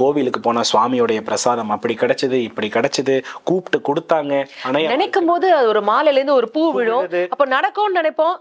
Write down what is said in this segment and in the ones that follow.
கோவிலுக்கு போனா சுவாமியோடைய பிரசாதம் அப்படி கிடைச்சது இப்படி கிடைச்சது, கூப்பிட்டு கொடுத்தாங்க. ஆனா நினைக்கும் போது ஒரு மாலையில இருந்து ஒரு பூ விழும், அப்ப நடக்கும்னு நினைப்போம்.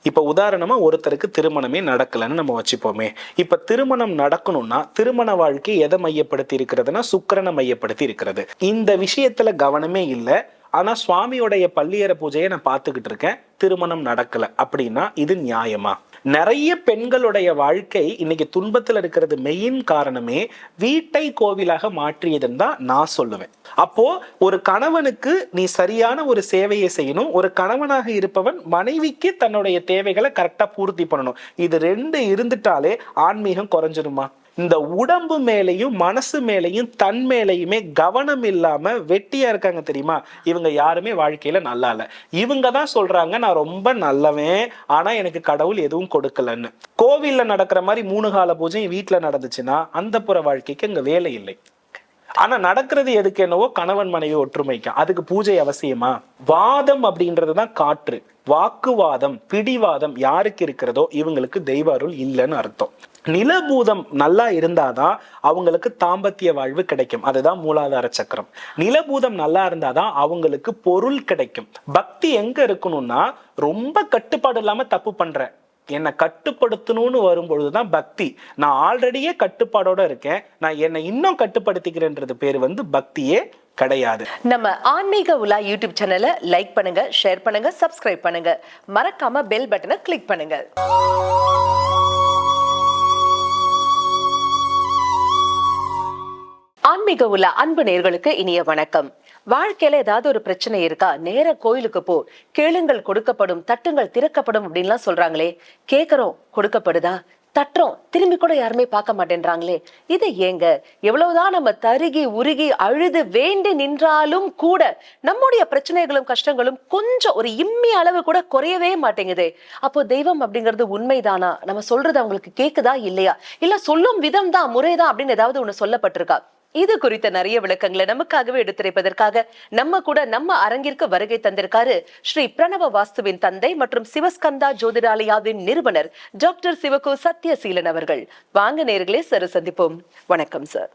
இப்ப உதாரணமா ஒருத்தருக்கு திருமணமே நடக்கலன்னு நம்ம வச்சுப்போமே. இப்ப திருமணம் நடக்கணும்னா திருமண வாழ்க்கை எதை மையப்படுத்தி இருக்கிறதுனா சுக்கிரனை மையப்படுத்தி இருக்கிறது. இந்த விஷயத்துல கவனமே இல்லை. ஆனா சுவாமியோடைய பள்ளியற பூஜையை நான் பார்த்துக்கிட்டு இருக்கேன், திருமணம் நடக்கல அப்படின்னா இது நியாயமா? நிறைய பெண்களுடைய வாழ்க்கை இன்னைக்கு துன்பத்துல இருக்கிறது மெயின் காரணமே வீட்டை கோவிலாக மாற்றியதுன்னு தான் நான் சொல்லுவேன். அப்போ ஒரு கணவனுக்கு நீ சரியான ஒரு சேவையை செய்யணும். ஒரு கணவனாக இருப்பவன் மனைவிக்கு தன்னுடைய தேவைகளை கரெக்டா பூர்த்தி பண்ணணும். இது ரெண்டு இருந்துட்டாலே ஆன்மீகம் குறைஞ்சிருமா? இந்த உடம்பு மேலையும் மனசு மேலையும் தன் மேலையுமே கவனம் இல்லாம வெட்டியா இருக்காங்க தெரியுமா? இவங்க யாருமே வாழ்க்கையில நல்லா இல்ல. இவங்க தான் சொல்றாங்க நான் ரொம்ப நல்லவன், ஆனா எனக்கு கடவுள் எதுவும் கொடுக்கலன்னு. கோவில்ல நடக்கிற மாதிரி 3 கால பூஜை வீட்டுல நடந்துச்சுன்னா அந்த புற வாழ்க்கைக்கு அங்க வேலை இல்லை. ஆனா நடக்கிறது எதுக்கு என்னவோ கணவன் மனைவி ஒற்றுமைக்கு. அதுக்கு பூஜை அவசியமா? வாதம் அப்படின்றதுதான் காற்று. வாக்குவாதம் பிடிவாதம் யாருக்கு இருக்கிறதோ இவங்களுக்கு தெய்வ அருள் இல்லைன்னு அர்த்தம். நிலபூதம் நல்லா இருந்தாதான் அவங்களுக்கு தாம்பத்திய வாழ்வு கிடைக்கும். அதுதான் மூலாதார சக்கரம். நிலபூதம் நல்லா இருந்தாதான் அவங்களுக்கு பொருள் கிடைக்கும். பக்தி எங்க இருக்கணும்னா ரொம்ப கட்டுப்பாடு இல்லாம தப்பு பண்ற என்னை கட்டுப்படுத்தணும்னு வரும்பொழுதுதான் பக்தி. நான் ஆல்ரெடியே கட்டுப்பாடோட இருக்கேன், நான் என்னை இன்னும் கட்டுப்படுத்திக்கிறேன்றது பேர் பக்தியே கிடையாது. நம்ம ஆன்மீக உலா யூடியூப் சேனலை லைக் பண்ணுங்க, ஷேர் பண்ணுங்க, சப்ஸ்கிரைப் பண்ணுங்க, மறக்காம பெல் பட்டனை கிளிக் பண்ணுங்க. ஆன்மீக உலா அன்பு நேயர்களுக்கு இனிய வணக்கம். வாழ்க்கையில ஏதாவது ஒரு பிரச்சனை இருக்கா, நேர கோயிலுக்கு போ, கேளுங்கள் கொடுக்கப்படும், தட்டுங்கள் திறக்கப்படும் அப்படின்லாம் சொல்றாங்களே, கேக்குறோம் கொடுக்கப்படுதா? தட்டுறோம், திரும்பி கூட யாருமே பார்க்க மாட்டேன்றாங்களே, இது ஏங்க? எவ்வளவுதான் நம்ம தருகி உருகி அழுது வேண்டி நின்றாலும் கூட நம்முடைய பிரச்சனைகளும் கஷ்டங்களும் கொஞ்சம் ஒரு இம்மி அளவு கூட குறையவே மாட்டேங்குதே. அப்போ தெய்வம் அப்படிங்கிறது உண்மைதானா? நம்ம சொல்றது அவங்களுக்கு கேக்குதா இல்லையா? இல்ல சொல்லும் விதம் தான் முறைதான் அப்படின்னு ஏதாவது ஒண்ணு சொல்லப்பட்டிருக்கா? இது குறித்த நிறைய விளக்கங்களை நமக்காகவே எடுத்துரைப்பதற்காக நம்ம அரங்கிற்கு வருகை தந்திருக்காரு ஸ்ரீ பிரணவ வாஸ்துவின் தந்தை மற்றும் சிவஸ்கந்தா ஜோதிடாலயாவின் நிறுவனர் டாக்டர் சிவகு சத்யசீலன் அவர்கள். வாங்க நேயர்களே, சார் சந்திப்போம். வணக்கம் சார்.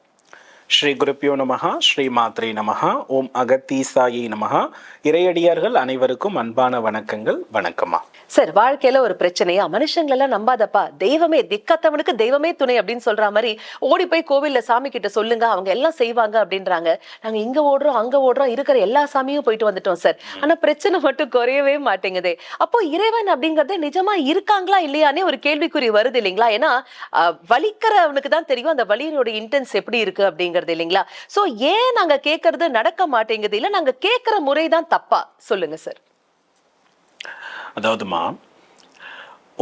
ஸ்ரீ குருப்பியோ நமஹா, ஸ்ரீ மாத்ரே நமஹா, ஓம் அகத்தீசாயி நமஹா. இறையடியார்கள் அனைவருக்கும் அன்பான வணக்கங்கள். வணக்கம்மா. சார், வாழ்க்கையில ஒரு பிரச்சனையா மனுஷங்களெல்லாம் நம்பாதப்பா, தெய்வமே திக்கத்தவனுக்கு தெய்வமே துணை அப்படின்னு சொல்ற மாதிரி ஓடி போய் கோவில்ல சாமி கிட்ட சொல்லுங்க, அவங்க எல்லாம் செய்வாங்க அப்படின்றாங்க. நாங்க இங்க ஓடுறோம் அங்க ஓடுறோம், இருக்கிற எல்லா சாமியும் போயிட்டு வந்துட்டோம் சார், ஆனா பிரச்சனை மட்டும் குறையவே மாட்டேங்குதே. அப்போ இறைவன் அப்படிங்கறத நிஜமா இருக்காங்களா இல்லையானே ஒரு கேள்விக்குறி வருது இல்லைங்களா? ஏன்னா வலிக்கிறவனுக்கு தான் தெரியும் அந்த வலியினோட இன்டென்ஸ் எப்படி இருக்கு அப்படிங்கிறது இல்லைங்களா? சோ ஏன் நாங்க கேட்கறது நடக்க மாட்டேங்குது, இல்ல நாங்க கேட்கிற முறைதான் தப்பா? சொல்லுங்க சார். அதாவதுமா,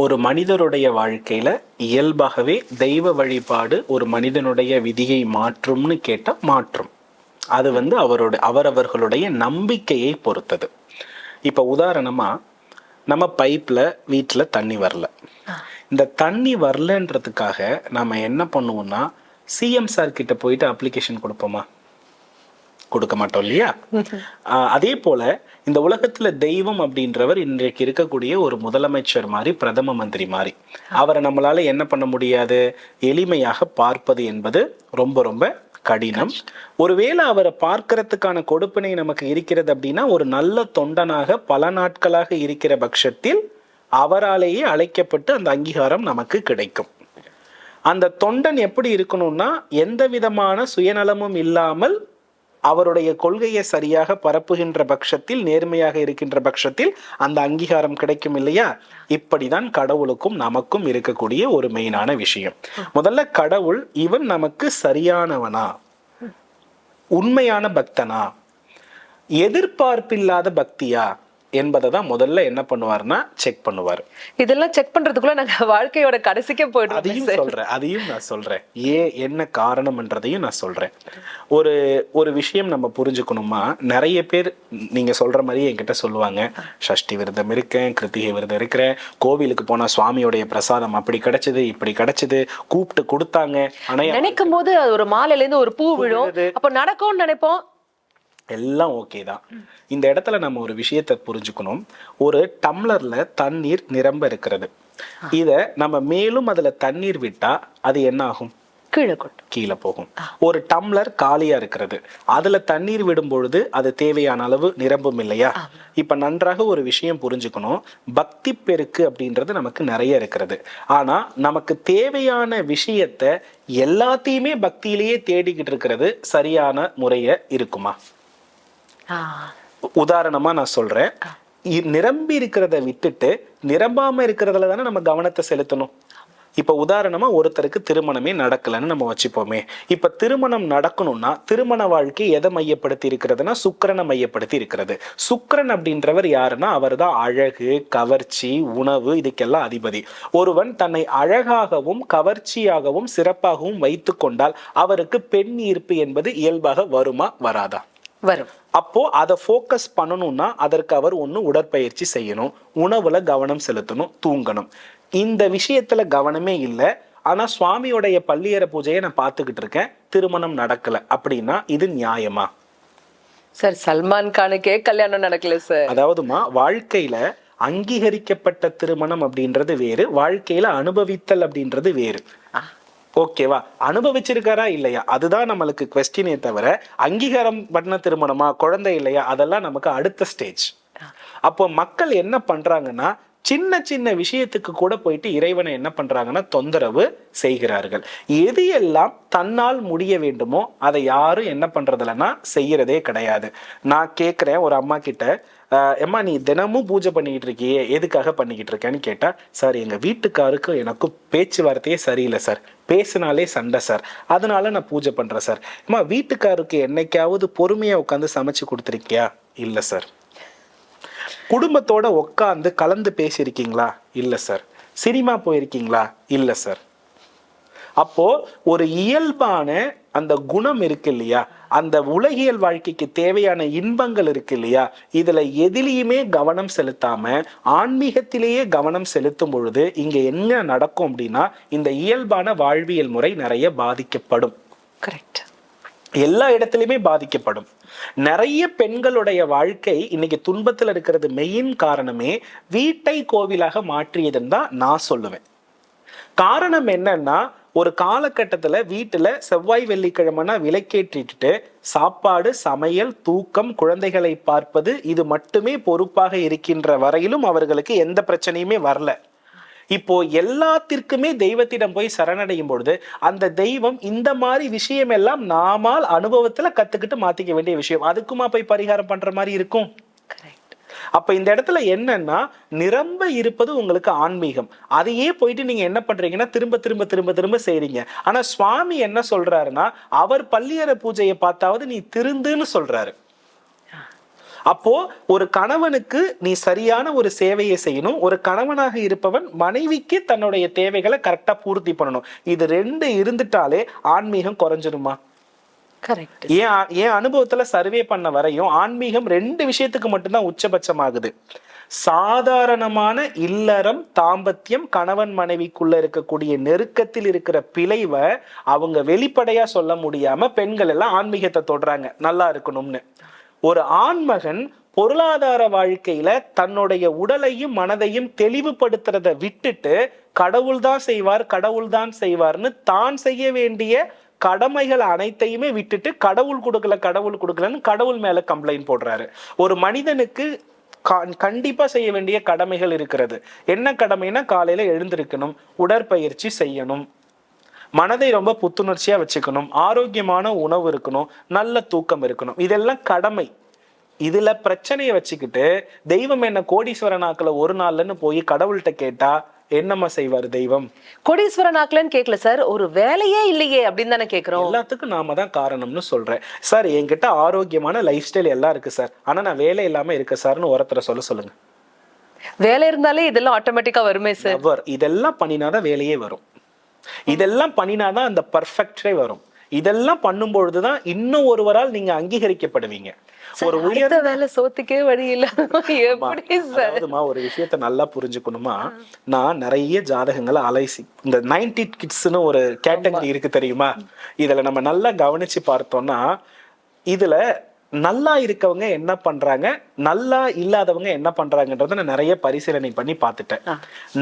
ஒரு மனிதருடைய வாழ்க்கையில இயல்பாகவே தெய்வ வழிபாடு ஒரு மனிதனுடைய விதியை மாற்றும்னு கேட்டா மாற்றும். அது அவரவர்களுடைய நம்பிக்கையை பொறுத்தது. இப்ப உதாரணமா, நம்ம பைப்ல வீட்டுல தண்ணி வரல. இந்த தண்ணி வரலன்றதுக்காக நம்ம என்ன பண்ணுவோம்னா சிஎம் சார் கிட்ட போயிட்டு அப்ளிகேஷன் கொடுப்போமா? கொடுக்க மாட்டோம் இல்லையா? அதே போல இந்த உலகத்துல தெய்வம் அப்படின்றவர் இன்றைக்கு இருக்கக்கூடிய ஒரு முதலமைச்சர் மாதிரி, பிரதம மந்திரி மாதிரி. அவரை நம்மளால என்ன பண்ண முடியாது? எளிமையாக பார்ப்பது என்பது ரொம்ப ரொம்ப கடினம். ஒருவேளை அவரை பார்க்கறதுக்கான கொடுப்பினை நமக்கு இருக்கிறது அப்படின்னா ஒரு நல்ல தொண்டனாக பல நாட்களாக இருக்கிற பட்சத்தில் அவராலேயே அழைக்கப்பட்டு அந்த அங்கீகாரம் நமக்கு கிடைக்கும். அந்த தொண்டன் எப்படி இருக்கணும்னா எந்த விதமான சுயநலமும் இல்லாமல் அவருடைய கொள்கையை சரியாக பரப்புகின்ற பட்சத்தில், நேர்மையாக இருக்கின்ற பட்சத்தில் அந்த அங்கீகாரம் கிடைக்கும் இல்லையா? இப்படிதான் கடவுளுக்கும் நமக்கும் இருக்கக்கூடிய ஒரு மெயினான விஷயம். முதல்ல கடவுள் இவன் நமக்கு சரியானவனா, உண்மையான பக்தனா, எதிர்பார்ப்பில்லாத பக்தியா என்பதை தான் முதல்ல என்ன பண்ணுவார்னா செக் பண்ணுவார். இதெல்லாம் செக் பண்றதுக்குள்ள நாங்க வாழ்க்கையோட கடைசிக்கே போயிடுவோம். அதையும் நான் சொல்றேன், என்ன காரணம்ன்றதையும் நான் சொல்றேன். ஒரு விஷயம் நம்ம புரிஞ்சுக்கணுமா, நிறைய பேர் நீங்க சொல்ற மாதிரி என்கிட்ட சொல்லுவாங்க, சஷ்டி விரதம் இருக்கேன், கிருத்திகை விரதம் இருக்கிறேன், கோவிலுக்கு போனா சுவாமியோடைய பிரசாதம் அப்படி கிடைச்சது இப்படி கிடைச்சது, கூப்பிட்டு கொடுத்தாங்க. ஆனா நினைக்கும் போது ஒரு மாலையில இருந்து ஒரு பூ விழும், அப்ப நடக்கும்னு நினைப்போம். எல்லாம் ஓகே தான். இந்த இடத்துல நம்ம ஒரு விஷயத்தை புரிஞ்சுக்கணும். ஒரு டம்ளர்ல தண்ணீர் நிரம்ப இருக்கிறது. இத நம்ம மேலும் அதுல தண்ணீர் விட்டா அது என்ன ஆகும்? கீழே போகும். ஒரு டம்ளர் காலியா இருக்கிறது, அதுல தண்ணீர் விடும் பொழுது அது தேவையான அளவு நிரம்பும் இல்லையா? இப்ப நன்றாக ஒரு விஷயம் புரிஞ்சுக்கணும், பக்தி பெருக்கு அப்படின்றது நமக்கு நிறைய இருக்கிறது. ஆனா நமக்கு தேவையான விஷயத்த எல்லாத்தையுமே பக்தியிலேயே தேடிக்கிட்டு இருக்கிறது சரியான முறைய இருக்குமா? உதாரணமா நான் சொல்றேன், நிரம்பி இருக்கிறத விட்டுட்டு நிரம்பாம இருக்கிறதுல தானே நம்ம கவனத்தை செலுத்தணும். இப்ப உதாரணமா ஒருத்தருக்கு திருமணமே நடக்கலன்னு நம்ம வச்சுப்போமே. இப்ப திருமணம் நடக்கணும்னா திருமண வாழ்க்கை எதை மையப்படுத்தி இருக்கிறதுனா சுக்கிரனை மையப்படுத்தி இருக்கிறது. சுக்கிரன் அப்படின்றவர் யாருன்னா அவர் தான் அழகு, கவர்ச்சி, உணவு, இதுக்கெல்லாம் அதிபதி. ஒருவன் தன்னை அழகாகவும் கவர்ச்சியாகவும் சிறப்பாகவும் வைத்து கொண்டால் அவருக்கு பெண் ஈர்ப்பு என்பது இயல்பாக வருமா வராதா? வரும். அப்போ அதை ஃபோக்கஸ் பண்ணணும்னா அதற்கு அவர் உடற்பயிற்சி செய்யணும், உணவுல கவனம் செலுத்தணும், தூங்கணும். இந்த விஷயத்துல கவனமே இல்லை. ஆனா சுவாமியோடைய பள்ளியற பூஜையை நான் பார்த்துக்கிட்டு இருக்கேன், திருமணம் நடக்கல அப்படின்னா இது நியாயமா? சார், சல்மான் கானுக்கே கல்யாணம் நடக்கல சார். அதாவதுமா, வாழ்க்கையில அங்கீகரிக்கப்பட்ட திருமணம் அப்படின்றது வேறு, வாழ்க்கையில அனுபவித்தல் அப்படின்றது வேறு. ஓகேவா? அனுபவிச்சிருக்காரா இல்லையா அதுதான் நம்மளுக்கு கொஸ்டினே தவிர, அங்கீகாரம் பண்ண திருமணமா, குழந்தை இல்லையா, அதெல்லாம் நமக்கு அடுத்த ஸ்டேஜ். அப்போ மக்கள் என்ன பண்றாங்கன்னா, சின்ன சின்ன விஷயத்துக்கு கூட போயிட்டு இறைவனை என்ன பண்றாங்கன்னா தொந்தரவு செய்கிறார்கள். எது எல்லாம் தன்னால் முடிய வேண்டுமோ அதை யாரும் என்ன பண்றதில்லன்னா செய்யறதே கிடையாது. நான் கேட்கிறேன் ஒரு அம்மா கிட்ட, அம்மா நீ தினமும் பூஜை பண்ணிக்கிட்டு இருக்கியே, எதுக்காக பண்ணிக்கிட்டு இருக்கேன்னு கேட்டா, சார் எங்க வீட்டுக்காருக்கு எனக்கும் பேச்சுவார்த்தையே சரியில்லை சார், பேசினாலே சண்டை சார், அதனால நான் பூஜை பண்றேன் சார். அம்மா வீட்டுக்காருக்கு என்னைக்காவது பொறுமையா உட்காந்து சமைச்சு கொடுத்துருக்கியா? இல்லை சார். குடும்பத்தோட உட்காந்து கலந்து பேசியிருக்கீங்களா? இல்லை சார். சினிமா போயிருக்கீங்களா? இல்லை சார். அப்போ ஒரு இயல்பான அந்த குணம் இருக்கு இல்லையா, அந்த உலகியல் வாழ்க்கைக்கு தேவையான இன்பங்கள் இருக்கு இல்லையா, இதுல எதிலையுமே கவனம் செலுத்தாம ஆன்மீகத்திலேயே கவனம் செலுத்தும் பொழுது இங்க என்ன நடக்கும் அப்படின்னா, இந்த இயல்பான வாழ்வியல் முறை நிறைய பாதிக்கப்படும். கரெக்ட். எல்லா இடத்துலையுமே பாதிக்கப்படும். நிறைய பெண்களுடைய வாழ்க்கை இன்னைக்கு துன்பத்தில் இருக்கிறது மெயின் காரணமே வீட்டை கோவிலாக மாற்றியதுன்னு தான் நான் சொல்லுவேன். காரணம் என்னன்னா, ஒரு காலகட்டத்துல வீட்டுல செவ்வாய் வெள்ளிக்கிழமைனா விளக்கேற்றிட்டு சாப்பாடு, சமையல், தூக்கம், குழந்தைகளை பார்ப்பது இது மட்டுமே பொறுப்பாக இருக்கின்ற வரையிலும் அவர்களுக்கு எந்த பிரச்சனையுமே வரல. இப்போ எல்லாத்திற்குமே தெய்வத்திடம் போய் சரணடையும் பொழுது அந்த தெய்வம் இந்த மாதிரி விஷயம் எல்லாம் நாமால் அனுபவத்துல கத்துக்கிட்டு மாத்திக்க வேண்டிய விஷயம், அதுக்குமா போய் பரிகாரம் பண்ற மாதிரி இருக்கும்? அப்ப இந்த இடத்துல என்னன்னா, நிரம்ப இருப்பது உங்களுக்கு ஆன்மீகம், அதையே போயிட்டு நீங்க என்ன பண்றீங்கன்னா திரும்ப திரும்ப திரும்ப திரும்ப செய்றீங்க. ஆனா சுவாமி என்ன சொல்றாருன்னா, அவர் பள்ளியற பூஜையை பார்த்தாவது நீ திருந்துன்னு சொல்றாரு. அப்போ ஒரு கணவனுக்கு நீ சரியான ஒரு சேவையை செய்யணும். ஒரு கணவனாக இருப்பவன் மனைவிக்கு தன்னுடைய தேவைகளை கரெக்டா பூர்த்தி பண்ணணும். இது ரெண்டு இருந்துட்டாலே ஆன்மீகம் குறைஞ்சிருமா? என் அனுபவத்துல சர்வே பண்ண வரையும் ஆன்மீகம் ரெண்டு விஷயத்துக்கு மட்டும்தான் உச்சபட்சமாகுது. சாதாரணமான இல்லறம், தாம்பத்தியம், கணவன் மனைவிக்குள்ள இருக்கக்கூடிய நெருக்கத்தில் இருக்கிற பிழைவை அவங்க வெளிப்படையா சொல்ல முடியாம பெண்கள் எல்லாம் ஆன்மீகத்தை தொடுறாங்க நல்லா இருக்கணும்னு. ஒரு ஆண்மகன் பொருளாதார வாழ்க்கையில தன்னுடைய உடலையும் மனதையும் தெளிவுபடுத்துறத விட்டுட்டு கடவுள் தான் செய்வார், கடவுள் தான் செய்வார்னு தான் செய்ய வேண்டிய கடமைகள் அனைத்தையுமே விட்டுட்டு கடவுள் கொடுக்கல கடவுள் கொடுக்கலன்னு கடவுள் மேல கம்ப்ளைண்ட் போடுறாரு. ஒரு மனிதனுக்கு கண்டிப்பா செய்ய வேண்டிய கடமைகள் இருக்கிறது. என்ன கடமைனா, காலையில எழுந்திருக்கணும், உடற்பயிற்சி செய்யணும், மனதை ரொம்ப புத்துணர்ச்சியா வச்சுக்கணும், ஆரோக்கியமான உணவு இருக்கணும், நல்ல தூக்கம் இருக்கணும், இதெல்லாம் கடமை. இதுல பிரச்சனையை வச்சுக்கிட்டு தெய்வம் என்ன கோடீஸ்வரனாக்கல ஒரு நாள்லன்னு போய் கடவுள்கிட்ட கேட்டா என்னம்மா செய்வாரு தெய்வம்? கோடீஸ்வரனாக்கலன்னு கேட்கல சார், ஒரு வேலையே இல்லையே அப்படின்னு தானே கேட்கிறோம். எல்லாத்துக்கும் நாம தான் காரணம்னு சொல்றேன் சார். என்கிட்ட ஆரோக்கியமான லைஃப் ஸ்டைல் எல்லாம் இருக்கு சார், ஆனா நான் வேலை இல்லாம இருக்க சார்னு ஒருத்தரை சொல்லுங்க. வேலை இருந்தாலே இதெல்லாம் ஆட்டோமேட்டிக்கா வருமே சார்? இதெல்லாம் பண்ணினாதான் வேலையே வரும், இதெல்லாம் பண்ணினாதான் அந்த பர்ஃபெக்டே வரும். இதெல்லாம் பண்ணும்பொழுதுதான் இன்னும் ஒருவரால் நீங்க அங்கீகரிக்கப்படுவீங்க. ஒரு உயர்ந்த வேலை சோத்துக்கே வழி இல்ல. ஒரு விஷயத்த நல்லா புரிஞ்சுக்கணுமா, நான் நிறைய ஜாதகங்களை அலைசி, இந்த 90 கிட்ஸ்னு ஒரு கேட்டகரி இருக்கு தெரியுமா, இதுல நம்ம நல்லா கவனிச்சு பார்த்தோம்னா இதுல நல்லா இருக்கவங்க என்ன பண்றாங்க, நல்லா இல்லாதவங்க என்ன பண்றாங்கன்றத நான் நிறைய பரிசீலனை பண்ணி பார்த்துட்டேன்.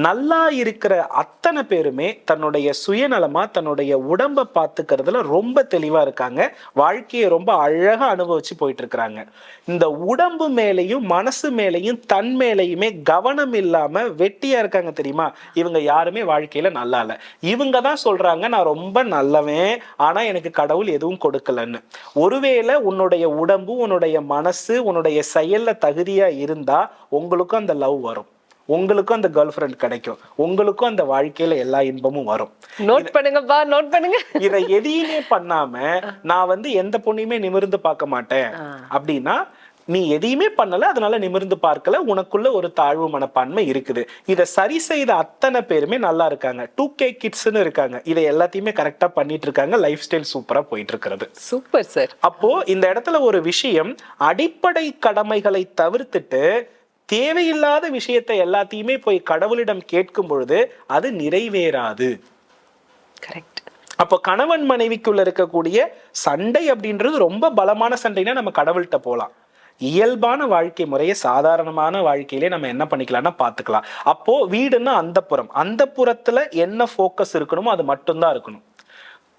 நல்லா இருக்கிற அத்தனை பேருமே தன்னுடைய சுயநலமா தன்னுடைய உடம்பை பார்த்துக்கிறதுல ரொம்ப தெளிவா இருக்காங்க. வாழ்க்கையை ரொம்ப அழகா அனுபவிச்சு போயிட்டு இருக்கிறாங்க. இந்த உடம்பு மேலையும் மனசு மேலையும் தன் மேலையுமே கவனம் இல்லாம வெட்டியா இருக்காங்க தெரியுமா, இவங்க யாருமே வாழ்க்கையில நல்லா இல்ல. இவங்க தான் சொல்றாங்க நான் ரொம்ப நல்லவன், ஆனா எனக்கு கடவுள் எதுவும் கொடுக்கலன்னு. ஒருவேளை உன்னுடைய உடம்பு, உன்னுடைய மனசு, உன்னுடைய செயல்ல தகுதியா இருந்தா உங்களுக்கும் அந்த லவ் வரும், உங்களுக்கும் அந்த கேர்ள் ஃப்ரெண்ட் கிடைக்கும், உங்களுக்கும் அந்த வாழ்க்கையில எல்லா இன்பமும் வரும். நோட் பண்ணுங்கப்பா, நோட் பண்ணுங்க. இதை எதையுமே பண்ணாம நான் வந்து எந்த பொண்ணையுமே நிமிர்ந்து பார்க்க மாட்டேன் அப்படின்னா, நீ எதையுமே பண்ணல, அதனால நிமிர்ந்து பார்க்கல, உனக்குள்ள ஒரு தாழ்வு மனப்பான்மை இருக்குது. இதை சரி செய்த அத்தனை பேருமே நல்லா இருக்காங்க. 2K கிட்ஸ்னு இருக்காங்க. இதை எல்லாத்தையுமே கரெக்டா பண்ணிட்டு இருக்காங்க. லைஃப் ஸ்டைல் சூப்பரா போயிட்டு இருக்கிறது. Super sir. அப்போ இந்த இடத்துல ஒரு விஷயம், அடிப்படை கடமைகளை தவிர்த்துட்டு தேவையில்லாத விஷயத்தை எல்லாத்தையுமே போய் கடவுளிடம் கேட்கும் பொழுது அது நிறைவேறாது. கரெக்ட். அப்போ கணவன் மனைவிக்குள்ள இருக்கக்கூடிய சண்டை அப்படின்றது ரொம்ப பலமான சண்டைனா நம்ம கடவுள்கிட்ட போலாம். இயல்பான வாழ்க்கை முறையை சாதாரணமான வாழ்க்கையிலே நம்ம என்ன பண்ணிக்கலாம்னா பார்த்துக்கலாம். அப்போ வீடுன்னா அந்தப்புறம், அந்தப்புறத்துல என்ன ஃபோக்கஸ் இருக்கணுமோ அது மட்டும்தான் இருக்கணும்.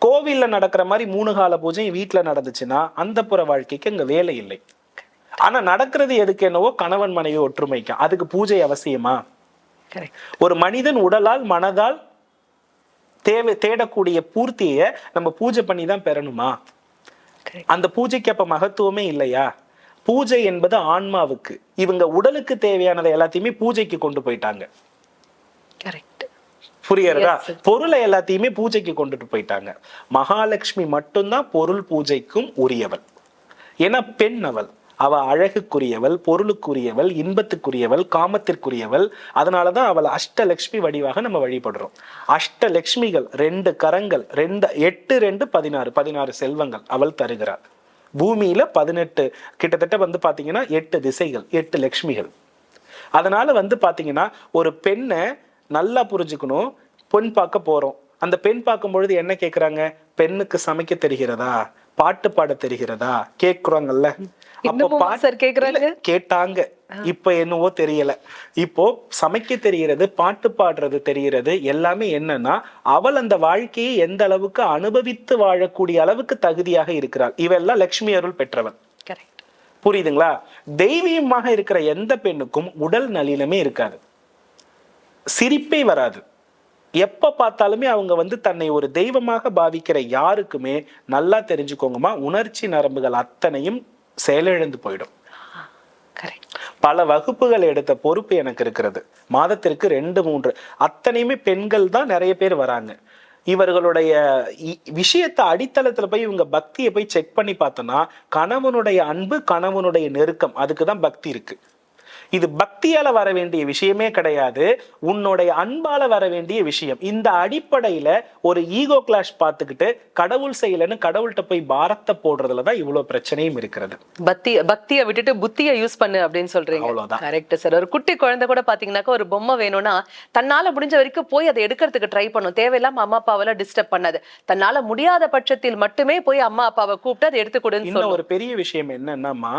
கோவில்ல நடக்கிற மாதிரி 3 கால பூஜை வீட்டுல நடந்துச்சுன்னா அந்தப்புற வாழ்க்கைக்கு அங்க வேலை இல்லை. ஆனா நடக்கிறது எதுக்கு என்னவோ கணவன் மனைவி ஒற்றுமைக்கு. அதுக்கு பூஜை அவசியமா? ஒரு மனிதன் உடலால் மனதால் தேடக்கூடிய பூர்த்தியை நம்ம பூஜை பண்ணி தான் பெறணுமா? அந்த பூஜைக்கு அப்ப மகத்துவமே இல்லையா? பூஜை என்பது ஆன்மாவுக்கு. இவங்க உடலுக்கு தேவையானதை எல்லாத்தையுமே பூஜைக்கு கொண்டு போயிட்டாங்க. புரியுறதா? பொருளை எல்லாத்தையுமே பூஜைக்கு கொண்டுட்டு போயிட்டாங்க. மகாலட்சுமி மட்டும்தான் பொருள் பூஜைக்கும் உரியவள். ஏன்னா பெண் அவ அழகுக்குரியவள், பொருளுக்குரியவள், இன்பத்துக்குரியவள், காமத்திற்குரியவள். அதனாலதான் அவளை அஷ்டலட்சுமி வடிவாக நம்ம வழிபடுறோம். அஷ்டலட்சுமிகள், 2 கரங்கள், 8 2 16 16 செல்வங்கள் அவள் தருகிறாள். பூமியில 18 கிட்டத்தட்ட வந்து பாத்தீங்கன்னா 8 திசைகள், 8 லட்சுமிகள். அதனால வந்து பாத்தீங்கன்னா ஒரு பெண்ணை நல்லா புரிஞ்சுக்கணும். பெண் பார்க்க போறோம். அந்த பெண் பார்க்கும் பொழுது என்ன கேக்குறாங்க? பெண்ணுக்கு சமைக்க தெரிகிறதா, பாட்டு பாட தெரிகிறதா கேக்குறாங்கல்ல. கேட்டாங்க. இப்ப என்னவோ தெரியல. இப்போ சமைக்க தெரிகிறது, பாட்டு பாடுறது தெரிகிறது. எல்லாமே என்னன்னா அவள் அந்த வாழ்க்கையை எந்த அளவுக்கு அனுபவித்து வாழக்கூடிய அளவுக்கு தகுதியாக இருக்கிறாள். இவெல்லாம் லட்சுமி அருள் பெற்றவன். புரியுதுங்களா? தெய்வீகமாக இருக்கிற எந்த பெண்ணுக்கும் உடல் நளினமே இருக்காது, சிரிப்பே வராது. எப்ப பார்த்தாலுமே அவங்க வந்து தன்னை ஒரு தெய்வமாக பாவிக்கிற யாருக்குமே நல்லா தெரிஞ்சுக்கோங்கம்மா, உணர்ச்சி நரம்புகள் அத்தனையும் செயலிழந்து போயிடும். பல வகுப்புகள் எடுத்த பொறுப்பு எனக்கு இருக்கிறது. மாதத்திற்கு 2 3 அத்தனையுமே பெண்கள் தான் நிறைய பேர் வராங்க. இவர்களுடைய விஷயத்தை அடித்தளத்துல போய் இவங்க பக்தியை போய் செக் பண்ணி பார்த்தோம்னா, கணவனுடைய அன்பு, கணவனுடைய நெருக்கம், அதுக்குதான் பக்தி இருக்கு. இது பக்தியால வர வேண்டிய விஷயமே கிடையாது, உன்னுடைய அன்பால வர வேண்டிய விஷயம். இந்த அடிப்படையில ஒரு ஈகோ கிளாஷ் பார்த்துக்கிட்டு கடவுள் செய்யலன்னு கடவுள்கிட்ட போய் பாரத்தை போடுறதுலதான் இவ்வளவு பிரச்சனையும் இருக்கிறது. பக்தியை விட்டுட்டு புத்தியை யூஸ் பண்ணு அப்படின்னு சொல்றீங்க. அவ்வளவுதான். Correct sir. ஒரு குட்டி குழந்தை கூட பாத்தீங்கன்னாக்கா ஒரு பொம்மை வேணும்னா தன்னால முடிஞ்ச வரைக்கும் போய் அதை எடுக்கிறதுக்கு ட்ரை பண்ணும். தேவையில்லாம அம்மா அப்பாவால டிஸ்டர்ப் பண்ணாது. தன்னால முடியாத பட்சத்தில் மட்டுமே போய் அம்மா அப்பாவை கூப்பிட்டு அதை எடுத்து கொடுன்னு சொல்லும். ஒரு பெரிய விஷயம் என்னன்னா,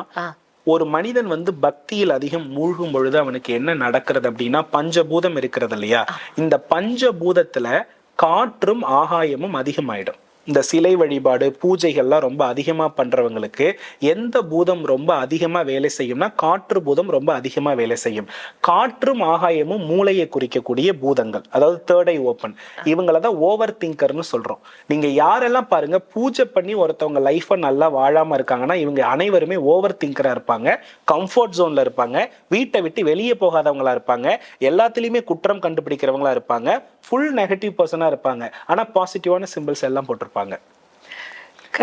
ஒரு மனிதன் வந்து பக்தியில் அதிகம் மூழ்கும் பொழுது அவனுக்கு என்ன நடக்கிறது அப்படின்னா, பஞ்சபூதம் இருக்கிறது இல்லையா, இந்த பஞ்சபூதத்துல காற்றும் ஆகாயமும் அதிகமாயிடும். இந்த சிலை வழிபாடு பூஜைகள்லாம் ரொம்ப அதிகமா பண்றவங்களுக்கு எந்த பூதம் ரொம்ப அதிகமா வேலை செய்யும்னா காற்று பூதம் ரொம்ப அதிகமா வேலை செய்யும். காற்றும் ஆகாயமும் மூளையை குறிக்கக்கூடிய பூதங்கள், அதாவது தேர்ட் ஐ ஓப்பன். இவங்களதான் ஓவர் திங்கர்னு சொல்றோம். நீங்க யாரெல்லாம் பாருங்க பூஜை பண்ணி ஒருத்தவங்க லைஃபை நல்லா வாழாம இருக்காங்கன்னா இவங்க அனைவருமே ஓவர் திங்கரா இருப்பாங்க, கம்ஃபர்ட் ஜோன்ல இருப்பாங்க, வீட்டை விட்டு வெளியே போகாதவங்களா இருப்பாங்க, எல்லாத்துலயுமே குற்றம் கண்டுபிடிக்கிறவங்களா இருப்பாங்க, ஃபுல் நெகட்டிவ் பர்சனா இருப்பாங்க. ஆனா பாசிட்டிவான சிம்பிள்ஸ் எல்லாம் போட்டிருப்பாங்க.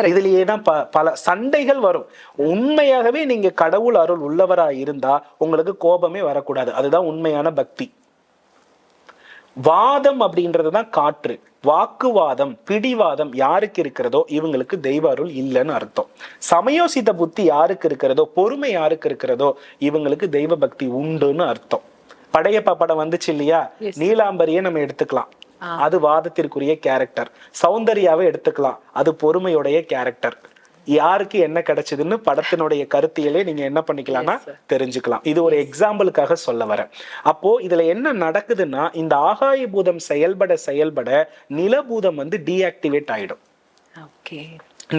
இதுலயே தான் பல சண்டைகள் வரும். உண்மையாகவே நீங்க கடவுள் அருள் உள்ளவரா இருந்தா உங்களுக்கு கோபமே வரக்கூடாது. அதுதான் உண்மையான பக்தி. வாதம் அப்படின்றதுதான் காற்று. வாக்குவாதம், பிடிவாதம் யாருக்கு இருக்கிறதோ இவங்களுக்கு தெய்வ அருள் இல்லைன்னு அர்த்தம். சமயோசித புத்தி யாருக்கு இருக்கிறதோ, பொறுமை யாருக்கு இருக்கிறதோ இவங்களுக்கு தெய்வ பக்தி உண்டுன்னு அர்த்தம். படையப்பா படம் வந்துச்சு இல்லையா, நீலாம்பரியை நம்ம எடுத்துக்கலாம், அது வாதத்திற்குரிய கேரக்டர். சௌந்தர்யாவை எடுத்துக்கலாம், அது பொறுமையுடைய கேரக்டர். யாருக்கு என்ன கிடைச்சதுன்னு படத்தினுடைய கருத்தியலே நீங்க என்ன பண்ணிக்கலாம்னா தெரிஞ்சுக்கலாம். இது ஒரு எக்ஸாம்பிளுக்காக சொல்ல வரேன். அப்போ இதுல என்ன நடக்குதுன்னா, இந்த ஆகாய பூதம் செயல்பட நிலபூதம் வந்து டீஆக்டிவேட் ஆயிடும்.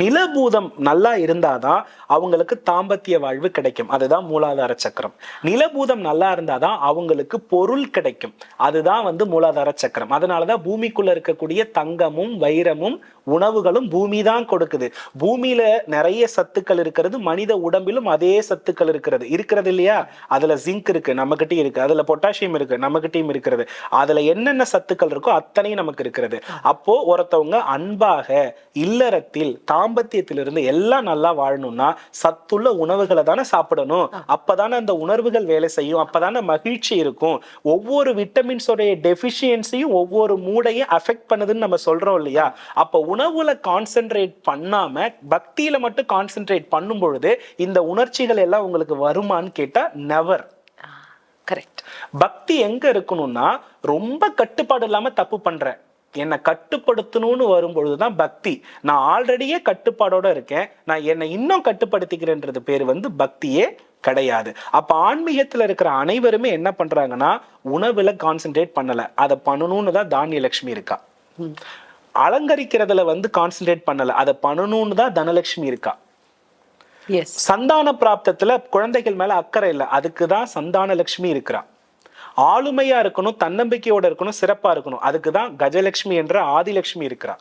நிலபூதம் நல்லா இருந்தாதான் அவங்களுக்கு தாம்பத்திய வாழ்வு கிடைக்கும். அதுதான் மூலாதார சக்கரம். நிலபூதம் நல்லா இருந்தாதான் அவங்களுக்கு பொருள் கிடைக்கும். அதுதான் வந்து மூலாதார சக்கரம். அதனாலதான் பூமிக்குள்ள இருக்கக்கூடிய தங்கமும் வைரமும் உணவுகளும் பூமி தான் கொடுக்குது. பூமியில நிறைய சத்துக்கள் இருக்கிறது, மனித உடம்பிலும் அதே சத்துக்கள் இருக்கிறது இல்லையா? அதுல ஜிங்க் இருக்கு, நம்மகிட்டயும் இருக்கு. அதுல பொட்டாசியம் இருக்கு, நம்மகிட்டயும் இருக்கிறது. அதுல என்னென்ன சத்துக்கள் இருக்கோ அத்தனையும் நமக்கு இருக்கிறது. அப்போ ஒருத்தவங்க அன்பாக இல்லறத்தில் தாம்பத்தியத்திலிருந்து எல்லாம் நல்லா வாழணும்னா சத்துள்ள உணவுகளை தானே சாப்பிடணும். அப்பதானே அந்த உணர்வுகள் வேலை செய்யும், அப்பதானே மகிழ்ச்சி இருக்கும். ஒவ்வொரு விட்டமின்ஸோடைய டெபிஷியன்சியும் ஒவ்வொரு மூடையும் அஃபெக்ட் பண்ணுதுன்னு நம்ம சொல்றோம் இல்லையா? அப்ப உணவுல கான்சென்ட்ரேட் பண்ணாம பக்தியில மட்டும் கான்சென்ட்ரேட் பண்ணும் பொழுது இந்த உணர்ச்சிகள் எல்லாம் உங்களுக்கு வருமான்னு கேட்டா நெவர். கரெக்ட். பக்தி எங்க இருக்கணும்னா, ரொம்ப கட்டுப்பாடு இல்லாம தப்பு பண்றேன், என்னை கட்டுப்படுத்தணும்னு வரும்பொழுதுதான் பக்தி. நான் ஆல்ரெடியே கட்டுப்பாடோட இருக்கேன், நான் என்னை இன்னும் கட்டுப்படுத்திக்கிறேன்றது பேர் வந்து பக்தியே கிடையாது. அப்ப ஆன்மீகத்துல இருக்கிற அனைவருமே என்ன பண்றாங்கன்னா, உணவுல கான்சென்ட்ரேட் பண்ணல. அதை பண்ணணும்னு தான் தானியலட்சுமி இருக்கா. அலங்கரிக்கிறதுல வந்து கான்சென்ட்ரேட் பண்ணல, அதை பண்ணணும்னு தான் தனலட்சுமி இருக்கா. சந்தான பிராப்தத்துல குழந்தைகள் மேல அக்கறை இல்லை, அதுக்குதான் சந்தான லட்சுமி இருக்கிறா. ஆளுமையா இருக்கணும், தன்னம்பிக்கையோட இருக்கணும், சிறப்பா இருக்கணும், அதுக்குதான் கஜலட்சுமி என்ற ஆதிலட்சுமி இருக்கிறா.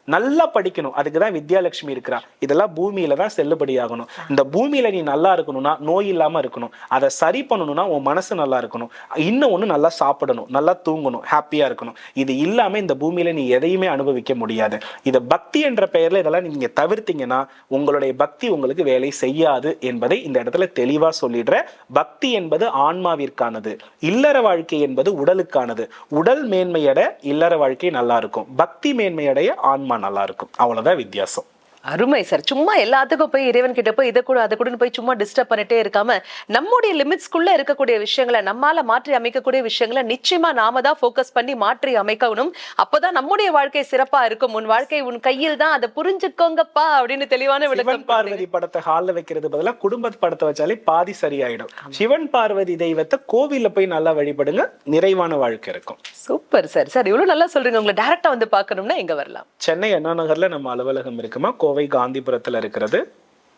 நல்லா படிக்கணும், அதுக்குதான் வித்யாலட்சுமி இருக்கிறா. இதெல்லாம் பூமியில தான் செல்லுபடி ஆகணும். இந்த பூமியில நீ நல்லா இருக்கணும்னா நோய் இல்லாம இருக்கணும். அதை சரி பண்ணணும்னா உன் மனசு நல்லா இருக்கணும். இன்னும் ஒண்ணு, நல்லா சாப்பிடணும், நல்லா தூங்கணும், ஹாப்பியா இருக்கணும். இது இல்லாம இந்த பூமியில நீ எதையுமே அனுபவிக்க முடியாது. இத பக்தி என்ற பெயர்ல இதெல்லாம் நீங்க தவிர்த்தீங்கன்னா உங்களுடைய பக்தி உங்களுக்கு வேலை செய்யாது என்பதை இந்த இடத்துல தெளிவா சொல்லிடுற. பக்தி என்பது ஆன்மாவிற்கானது, இல்லற வாழ்க்கை என்பது உடலுக்கானது. உடல் மேன்மையட இல்லற வாழ்க்கை நல்லா இருக்கும், பக்தி மேன்மையடைய ஆன்மா நல்லா இருக்கும். அவ்வளவுதான் வித்தியாசம். அருமை சார். சும்மா எல்லாத்துக்கும் போய் இறைவன் கிட்ட போய் இதை கூட அதை கூட போய் சும்மா டிஸ்டர்ப் பண்ணிட்டே இருக்காம நம்முடைய லிமிட்ஸ்குள்ள இருக்கக்கூடிய விஷயங்களை, நம்மால மாற்றி அமைக்கக்கூடிய விஷயங்களை நிச்சயமா நாம தான் ஃபோக்கஸ் பண்ணி மாற்றி அமைக்கணும். அப்பதான் நம்முடைய வாழ்க்கை சிறப்பா இருக்கும். உன் வாழ்க்கை உன் கையில் தான், அதை புரிஞ்சுக்கோங்கப்பா அப்படின்னு தெளிவான விளக்கம். சிவன் பார்வதி படத்தை ஹால்ல வைக்கிறது பதிலா குடும்ப படத்தை வச்சாலே பாதி சரியாயிடும். சிவன் பார்வதி தெய்வத்தை கோவில்ல போய் நல்லா வழிபடுங்க, நிறைவான வாழ்க்கை இருக்கும். Super sir. சார் இவ்வளவு நல்லா சொல்றீங்க. உங்களை டைரக்டா வந்து பார்க்கணும்னா எங்க வரலாம்? சென்னை அண்ணா நகர்ல நம்ம அலுவலகம் இருக்குமா, கோவை காந்திபுரத்துல இருக்கிறது.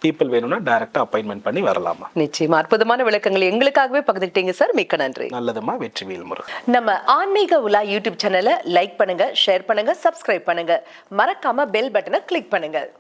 பீப்பிள் வேணும்னா டைரக்டா அப்பாயின்மெண்ட் பண்ணி வரலாமா? நிச்சயமா. அற்புதமான விளக்கங்கள் எங்களுக்காகவே பகிர்ந்துட்டீங்க சார். மிக்க நன்றி. நல்லதுமா. வெற்றிவேல் முருகன். நம்ம ஆன்மீக உலா யூடியூப் சேனலை லைக் பண்ணுங்க, ஷேர் பண்ணுங்க, சப்ஸ்கிரைப் பண்ணுங்க. மறக்காம பெல் பட்டனை கிளிக் பண்ணுங்க.